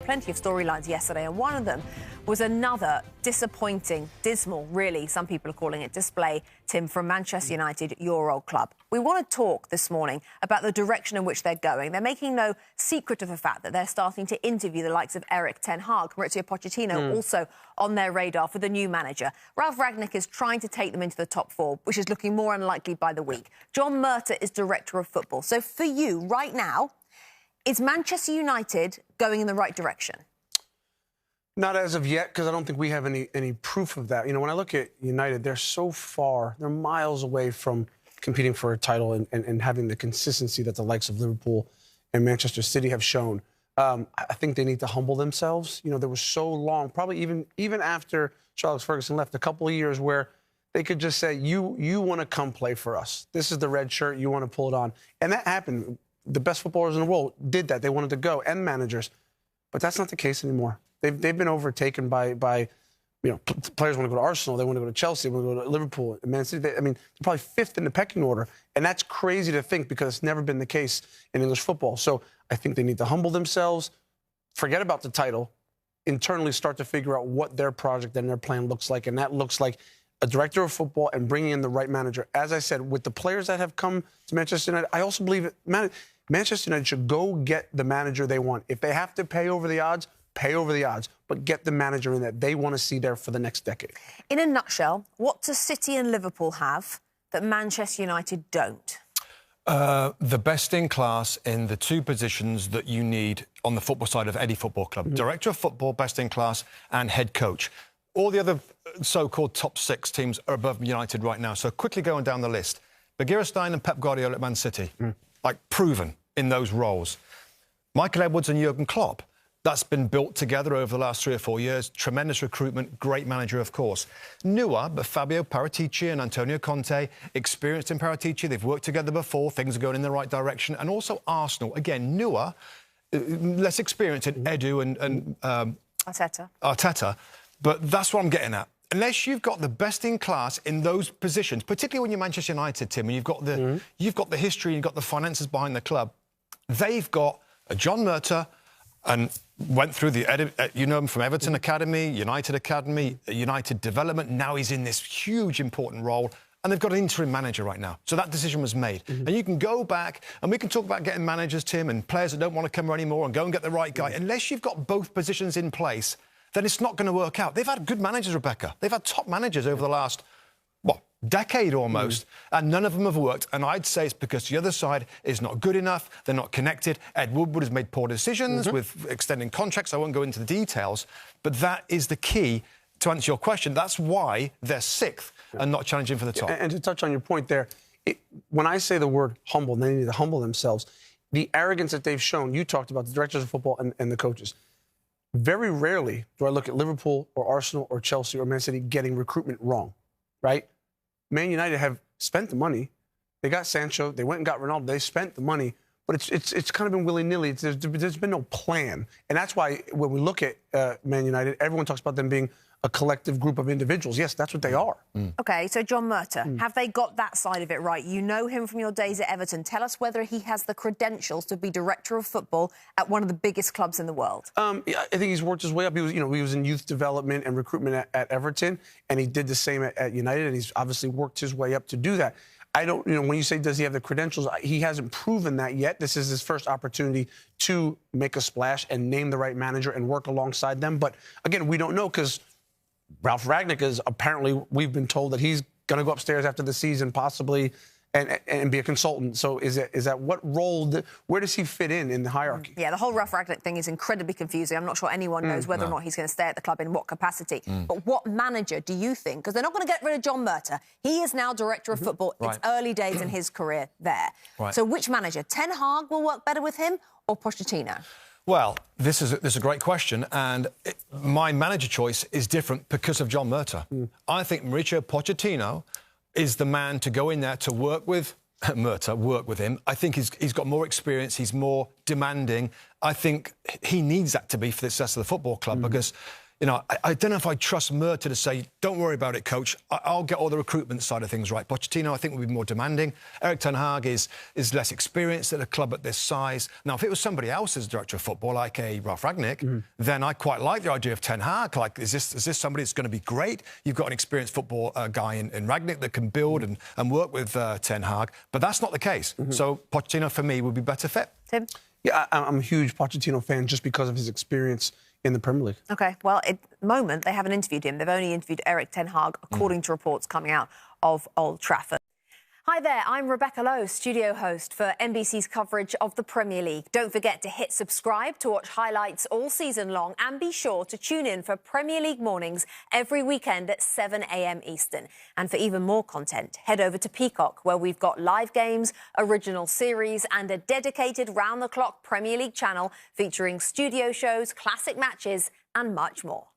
Plenty of storylines yesterday, and one of them was another disappointing, dismal, really, some people are calling it, display, Tim, from Manchester United, your old club. We want to talk this morning about the direction in which they're going. They're making no secret of the fact that they're starting to interview the likes of Erik ten Hag, Mauricio Pochettino, also on their radar for the new manager. Ralf Rangnick is trying to take them into the top four, which is looking more unlikely by the week. John Murtough is director of football. So for you, right now, is Manchester United going in the right direction? Not as of yet, because I don't think we have any proof of that. You know, when I look at United, they're so far, they're miles away from competing for a title and having the consistency that the likes of Liverpool and Manchester City have shown. I think they need to humble themselves. You know, there was so long, probably even after Charles Ferguson left, a couple of years where they could just say, you want to come play for us. This is the red shirt, you want to pull it on. And that happened. The best footballers in the world did that. They wanted to go, and managers. But that's not the case anymore. They've been overtaken by you know, players want to go to Arsenal, they want to go to Chelsea, they want to go to Liverpool, Man City. They're probably fifth in the pecking order. And that's crazy to think because it's never been the case in English football. So I think they need to humble themselves, forget about the title, internally start to figure out what their project and their plan looks like. And that looks like a director of football and bringing in the right manager. As I said, with the players that have come to Manchester United, I also believe Manchester United should go get the manager they want. If they have to pay over the odds, pay over the odds, but get the manager in that they want to see there for the next decade. In a nutshell, what do City and Liverpool have that Manchester United don't? The best in class in the two positions that you need on the football side of any football club. Director of football, best in class, and head coach. All the other so-called top six teams are above United right now. So quickly going down the list. Bergerstein and Pep Guardiola at Man City. Like, proven in those roles. Michael Edwards and Jurgen Klopp. That's been built together over the last 3 or 4 years. Tremendous recruitment, great manager, of course. Newer, but Fabio Paratici and Antonio Conte, experienced in Paratici. They've worked together before. Things are going in the right direction. And also Arsenal. Again, newer, less experienced in Edu and Arteta. But that's what I'm getting at. Unless you've got the best in class in those positions, particularly when you're Manchester United, Tim, and you've got the history, you've got the finances behind the club. They've got a John Murtough and went through you know him from Everton Academy, United Academy, United Development. Now he's in this huge, important role. And they've got an interim manager right now. So that decision was made. And you can go back, and we can talk about getting managers, Tim, and players that don't want to come anymore and go and get the right guy. Unless you've got both positions in place, then it's not going to work out. They've had good managers, Rebecca. They've had top managers over the last, decade almost, and none of them have worked. And I'd say it's because the other side is not good enough. They're not connected. Ed Woodward has made poor decisions with extending contracts. I won't go into the details, but that is the key to answer your question. That's why they're sixth and not challenging for the top. And to touch on your point there, when I say the word humble, they need to humble themselves. The arrogance that they've shown, you talked about the directors of football and the coaches. Very rarely do I look at Liverpool or Arsenal or Chelsea or Man City getting recruitment wrong, right? Man United have spent the money. They got Sancho. They went and got Ronaldo. They spent the money. But it's kind of been willy-nilly. There's been no plan. And that's why when we look at Man United, everyone talks about them being a collective group of individuals. Yes, that's what they are. OK, so John Murtough, have they got that side of it right? You know him from your days at Everton. Tell us whether he has the credentials to be director of football at one of the biggest clubs in the world. I think he's worked his way up. He was in youth development and recruitment at Everton, and he did the same at United, and he's obviously worked his way up to do that. When you say does he have the credentials, he hasn't proven that yet. This is his first opportunity to make a splash and name the right manager and work alongside them. But again, we don't know because Ralf Rangnick is apparently, we've been told that he's going to go upstairs after the season, possibly, and be a consultant. So is that what role? Where does he fit in the hierarchy? Yeah, the whole Ralf Rangnick thing is incredibly confusing. I'm not sure anyone knows whether or not he's going to stay at the club in what capacity. But what manager do you think? Because they're not going to get rid of John Murtough. He is now director of football. It's early days in his career there. So which manager? Ten Hag will work better with him or Pochettino? Well, this is a great question, and my manager choice is different because of John Murtough. I think Mauricio Pochettino is the man to go in there to work with Murtough, work with him. I think he's got more experience, he's more demanding. I think he needs that to be for the success of the football club because I don't know if I trust Murta to say, don't worry about it, coach. I'll get all the recruitment side of things right. Pochettino, I think, will be more demanding. Erik ten Hag is less experienced at a club at this size. Now, if it was somebody else as director of football, like a Ralf Rangnick, then I quite like the idea of ten Hag. Like, is this somebody that's going to be great? You've got an experienced football guy in Rangnick that can build and work with ten Hag. But that's not the case. So Pochettino, for me, would be better fit. Tim? Yeah, I'm a huge Pochettino fan just because of his experience in the Premier League. OK, well, at the moment, they haven't interviewed him. They've only interviewed Erik ten Hag, according to reports coming out of Old Trafford. Hi there, I'm Rebecca Lowe, studio host for NBC's coverage of the Premier League. Don't forget to hit subscribe to watch highlights all season long, and be sure to tune in for Premier League mornings every weekend at 7 a.m. Eastern. And for even more content, head over to Peacock, where we've got live games, original series and a dedicated round-the-clock Premier League channel featuring studio shows, classic matches and much more.